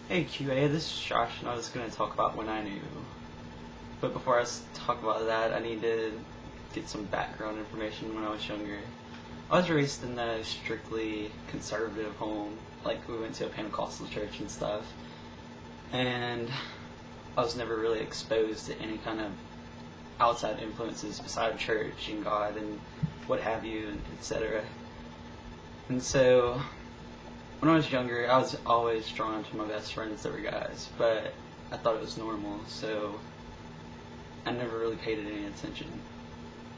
Hey QA, this is Josh, and I was going to talk about when I knew. But before I talk about that, I need to get some background information when I was younger. I was raised in a strictly conservative home, like we went to a Pentecostal church and stuff, and I was never really exposed to any kind of outside influences beside church and God and what have you, and etc. And so when I was younger, I was always drawn to my best friends that were guys, but I thought it was normal, so I never really paid it any attention.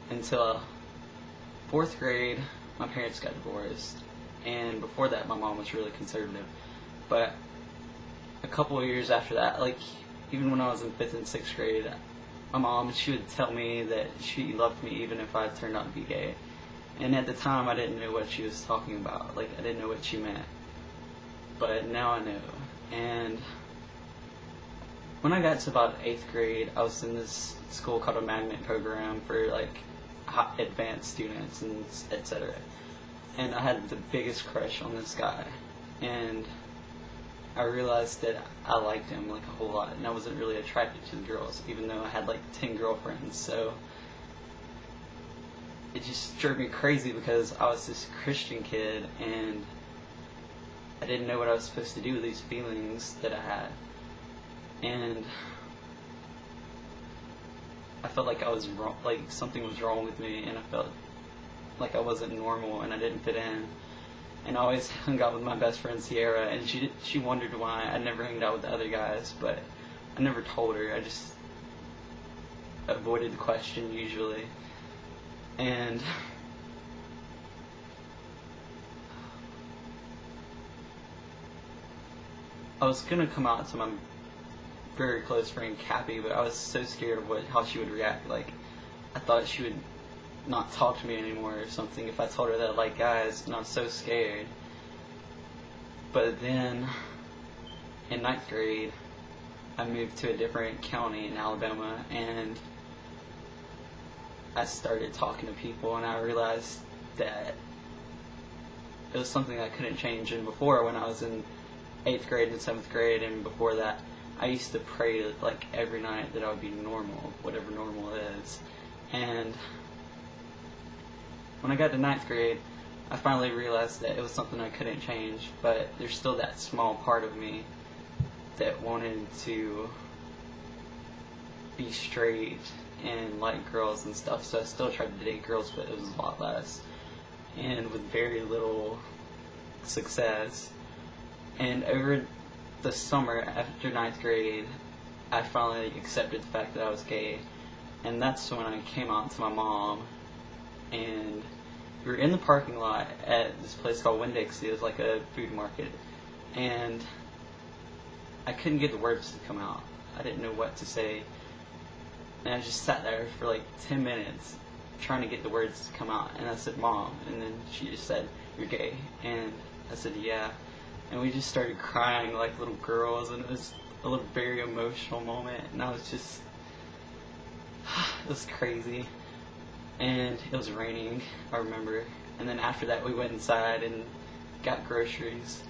Until 4th grade, my parents got divorced, and before that, my mom was really conservative. But a couple of years after that, like even when I was in 5th and 6th grade, my mom, she would tell me that she loved me even if I turned out to be gay. And at the time, I didn't know what she was talking about. Like, I didn't know what she meant. But now I know. And when I got to about 8th grade, I was in this school called a magnet program for like advanced students and etc. And I had the biggest crush on this guy, and I realized that I liked him like a whole lot, and I wasn't really attracted to the girls, even though I had like 10 girlfriends. So it just drove me crazy because I was this Christian kid, and I didn't know what I was supposed to do with these feelings that I had. And I felt like I was wrong, like something was wrong with me, and I felt like I wasn't normal and I didn't fit in. And I always hung out with my best friend Sierra, and she wondered why I never hung out with the other guys, but I never told her. I just avoided the question usually. And I was gonna come out to my very close friend Cappy, but I was so scared of how she would react. Like, I thought she would not talk to me anymore or something if I told her that I like guys, and I was so scared. But then in 9th grade, I moved to a different county in Alabama, and I started talking to people, and I realized that it was something I couldn't change. And before, when I was in 8th grade and 7th grade, and before that, I used to pray like every night that I would be normal, whatever normal is. And when I got to 9th grade, I finally realized that it was something I couldn't change, but there's still that small part of me that wanted to be straight and like girls and stuff, so I still tried to date girls, but it was a lot less, and with very little success. And over the summer after 9th grade, I finally accepted the fact that I was gay, and that's when I came out to my mom. And we were in the parking lot at this place called Winn-Dixie. It was like a food market, and I couldn't get the words to come out. I didn't know what to say, and I just sat there for like 10 minutes trying to get the words to come out. And I said, "Mom," and then she just said, "You're gay." And I said, "Yeah." And we just started crying like little girls, and it was a very emotional moment, and I was just, it was crazy. And it was raining, I remember. And then after that, we went inside and got groceries.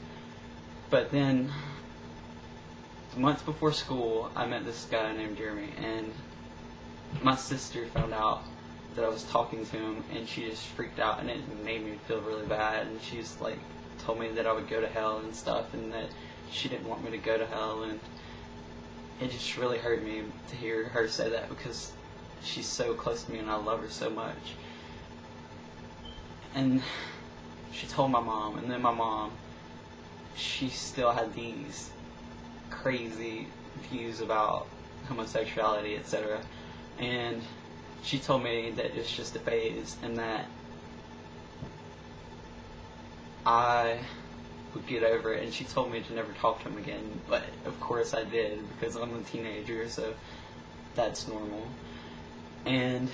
But then, a month before school, I met this guy named Jeremy, and my sister found out that I was talking to him, and she just freaked out, and it made me feel really bad. And she just like told me that I would go to hell and stuff, and that she didn't want me to go to hell. And it just really hurt me to hear her say that, because she's so close to me and I love her so much. And she told my mom, and then my mom, she still had these crazy views about homosexuality, etc. And she told me that it's just a phase, and that I would get over it. And she told me to never talk to him again, but of course I did, because I'm a teenager, so that's normal. And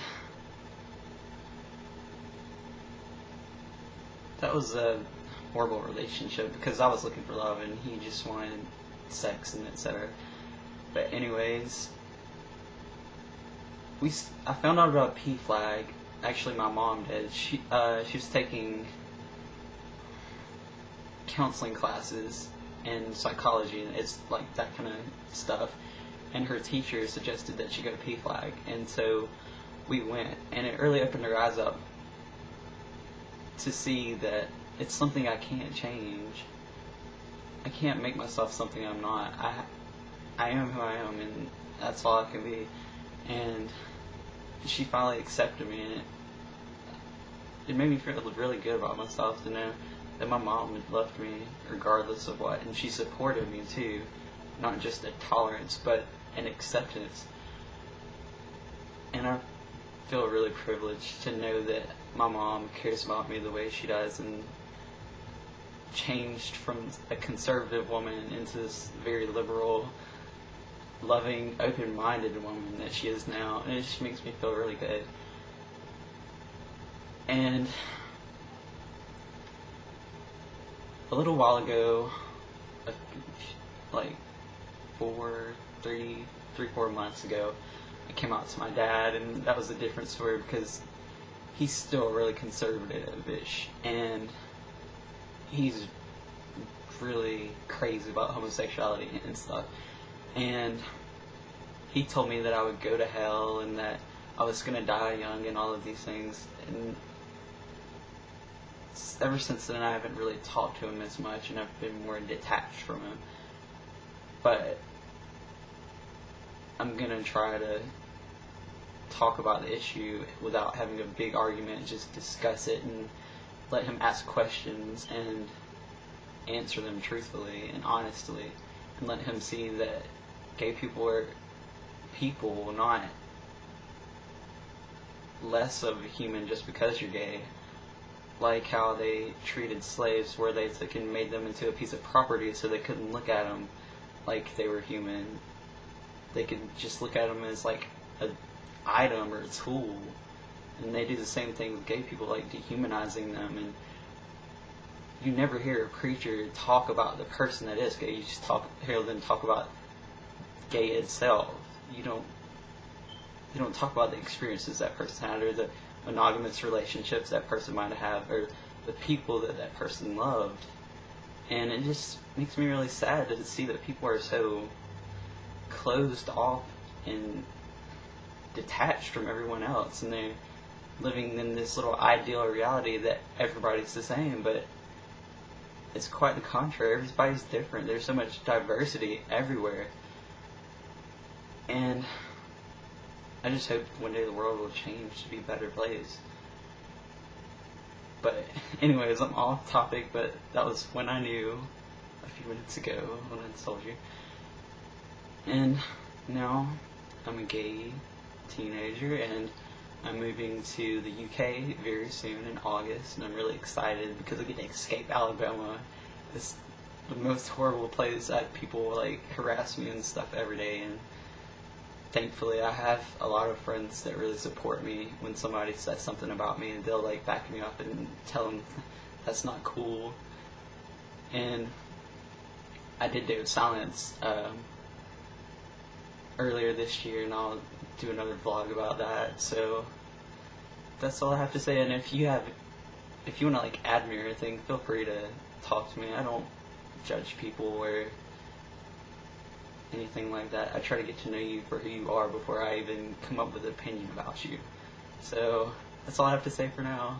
that was a horrible relationship, because I was looking for love and he just wanted sex and etc. But anyways, I found out about PFLAG. Actually, my mom did. She was taking counseling classes and psychology, and it's like that kind of stuff. And her teacher suggested that she go to PFLAG, and so we went, and it really opened her eyes up to see that it's something I can't change. I can't make myself something I'm not. I am who I am, and that's all I can be. And she finally accepted me, and it made me feel really good about myself to know that my mom had loved me regardless of what, and she supported me too, not just a tolerance but an acceptance. And I feel really privileged to know that my mom cares about me the way she does, and changed from a conservative woman into this very liberal, loving, open-minded woman that she is now, and it just makes me feel really good. And a little while ago, like 4 months ago, I came out to my dad, and that was a different story because he's still really conservative-ish, and he's really crazy about homosexuality and stuff. And he told me that I would go to hell and that I was going to die young and all of these things. And ever since then I haven't really talked to him as much, and I've been more detached from him. But I'm going to try to talk about the issue without having a big argument, just discuss it and let him ask questions and answer them truthfully and honestly, and let him see that gay people are people, not less of a human just because you're gay. Like how they treated slaves, where they took and made them into a piece of property so they couldn't look at them like they were human. They could just look at them as like an item or a tool. And they do the same thing with gay people, like dehumanizing them. And you never hear a preacher talk about the person that is gay. You just hear them talk about gay itself. You don't talk about the experiences that person had, or the monogamous relationships that person might have, or the people that person loved. And it just makes me really sad to see that people are so closed off and detached from everyone else, and they're living in this little ideal reality that everybody's the same, but it's quite the contrary. Everybody's different. There's so much diversity everywhere. And I just hope one day the world will change to be a better place. But anyways, I'm off topic, but that was when I knew a few minutes ago when I told you. And now I'm a gay teenager, and I'm moving to the UK very soon in August, and I'm really excited because I get to escape Alabama. It's the most horrible place that people like harass me and stuff every day, and thankfully I have a lot of friends that really support me when somebody says something about me, and they'll like back me up and tell them that's not cool. And I did David Silence earlier this year, and I'll do another vlog about that. So that's all I have to say. And if you want to like add me or anything, feel free to talk to me. I don't judge people or anything like that. I try to get to know you for who you are before I even come up with an opinion about you. So that's all I have to say for now.